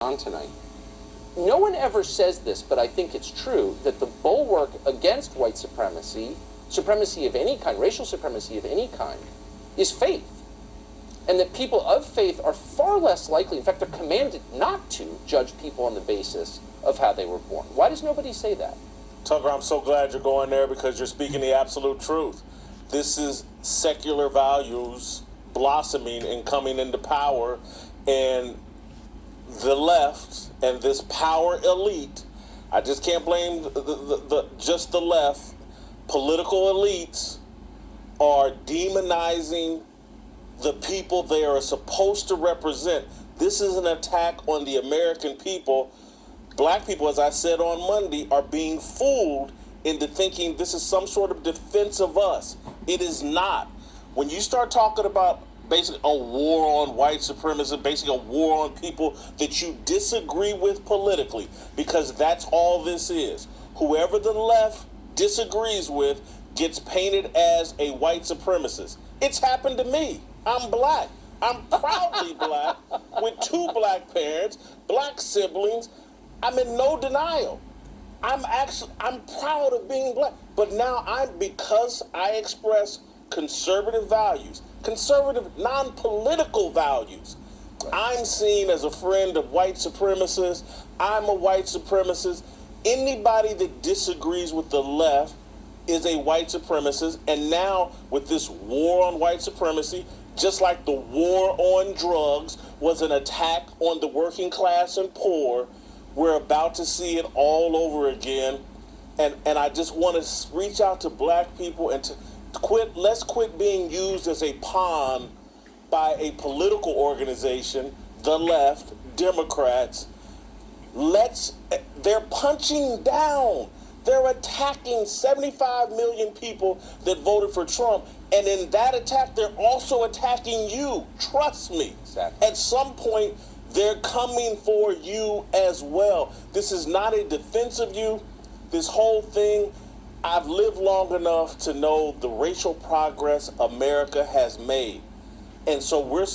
on tonight. No one ever says this, but I think it's true, that the bulwark against white supremacy, supremacy of any kind, racial supremacy of any kind, is faith. And that people of faith are far less likely, in fact, they're commanded not to judge people on the basis of how they were born. Why does nobody say that? Tucker, I'm so glad you're going there because you're speaking the absolute truth. This is secular values blossoming and coming into power, and the left and this power elite, I just can't blame just the left, political elites are demonizing the people they are supposed to represent. This is an attack on the American people. Black people, as I said on Monday, are being fooled into thinking this is some sort of defense of us. It is not. When you start talking about basically a war on white supremacy, basically a war on people that you disagree with politically, because that's all this is. Whoever the left disagrees with gets painted as a white supremacist. It's happened to me. I'm black. I'm proudly black with two black parents, black siblings. I'm in no denial. I'm proud of being black. But now because I express conservative values, conservative non-political values, I'm seen as a friend of white supremacists. I'm a white supremacist. Anybody that disagrees with the left is a white supremacist. And now with this war on white supremacy, just like the war on drugs was an attack on the working class and poor, we're about to see it all over again. And I just want to reach out to black people and to let's quit being used as a pawn by a political organization, the left, Democrats. They're punching down. They're attacking 75 million people that voted for Trump. And in that attack, they're also attacking you. Trust me. Exactly. At some point, they're coming for you as well. This is not a defense of you. This whole thing, I've lived long enough to know the racial progress America has made. And so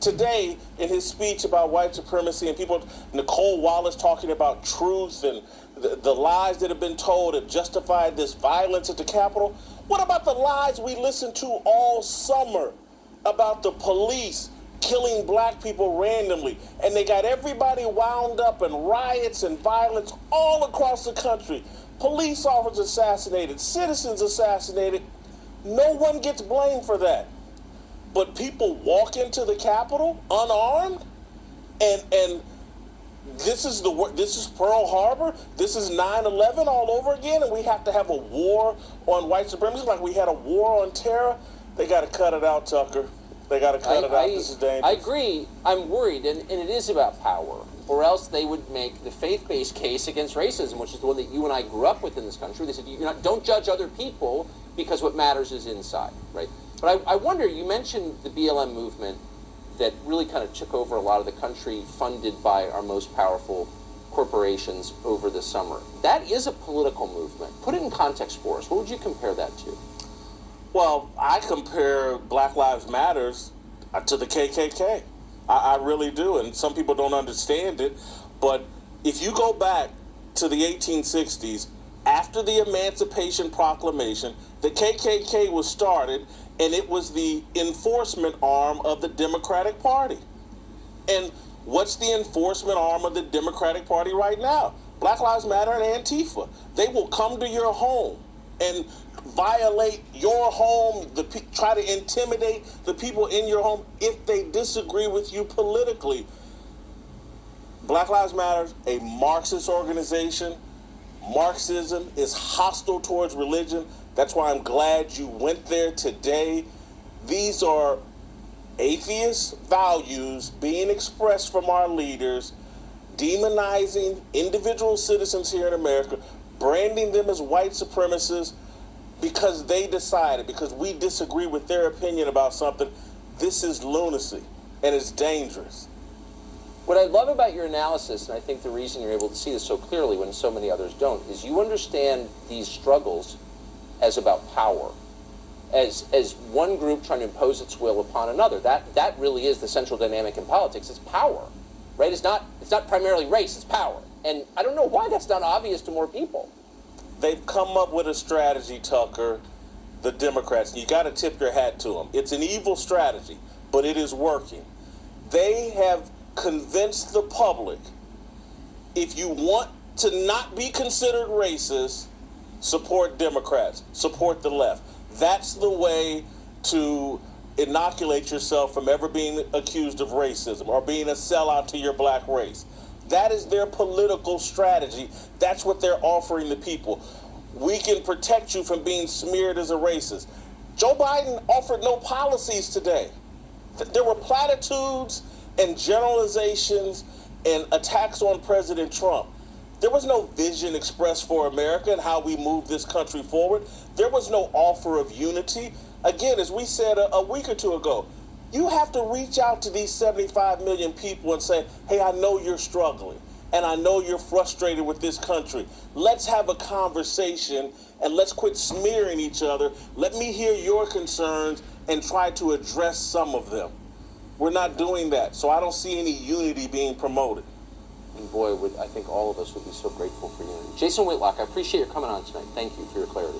today, in his speech about white supremacy and people, Nicole Wallace talking about truth and the lies that have been told have justified this violence at the Capitol. What about the lies we listened to all summer about the police killing black people randomly? And they got everybody wound up in riots and violence all across the country. Police officers assassinated, citizens assassinated. No one gets blamed for that. But people walk into the Capitol unarmed, and this is Pearl Harbor. This is 9/11 all over again, and we have to have a war on white supremacy like we had a war on terror. They got to cut it out, Tucker. They got to cut it out. This is dangerous. I agree. I'm worried, and it is about power. Or else they would make the faith-based case against racism, which is the one that you and I grew up with in this country. They said, don't judge other people because what matters is inside, right? But I wonder, you mentioned the BLM movement that really kind of took over a lot of the country, funded by our most powerful corporations over the summer. That is a political movement. Put it in context for us. What would you compare that to? Well, I compare Black Lives Matters to the KKK. I really do, and some people don't understand it. But if you go back to the 1860s, after the Emancipation Proclamation, the KKK was started, and it was the enforcement arm of the Democratic Party. And what's the enforcement arm of the Democratic Party right now? Black Lives Matter and Antifa. They will come to your home and violate your home, try to intimidate the people in your home if they disagree with you politically. Black Lives Matter, a Marxist organization. Marxism is hostile towards religion. That's why I'm glad you went there today. These are atheist values being expressed from our leaders, demonizing individual citizens here in America, branding them as white supremacists because they decided, because we disagree with their opinion about something. This is lunacy, and it's dangerous. What I love about your analysis, and I think the reason you're able to see this so clearly when so many others don't, is you understand these struggles as about power, as one group trying to impose its will upon another. That really is the central dynamic in politics. It's power. right? It's not primarily race, it's power. And I don't know why that's not obvious to more people. They've come up with a strategy, Tucker, the Democrats, and you got to tip your hat to them. It's an evil strategy, but it is working. They have convinced the public, if you want to not be considered racist, support Democrats, support the left. That's the way to inoculate yourself from ever being accused of racism or being a sellout to your black race. That is their political strategy. That's what they're offering the people. We can protect you from being smeared as a racist. Joe Biden offered no policies today. There were platitudes and generalizations and attacks on President Trump. There was no vision expressed for America and how we move this country forward. There was no offer of unity. Again, as we said a week or two ago, you have to reach out to these 75 million people and say, hey, I know you're struggling, and I know you're frustrated with this country. Let's have a conversation, and let's quit smearing each other. Let me hear your concerns and try to address some of them. We're not doing that, so I don't see any unity being promoted. And boy, I think all of us would be so grateful for you. Jason Whitlock, I appreciate your coming on tonight. Thank you for your clarity.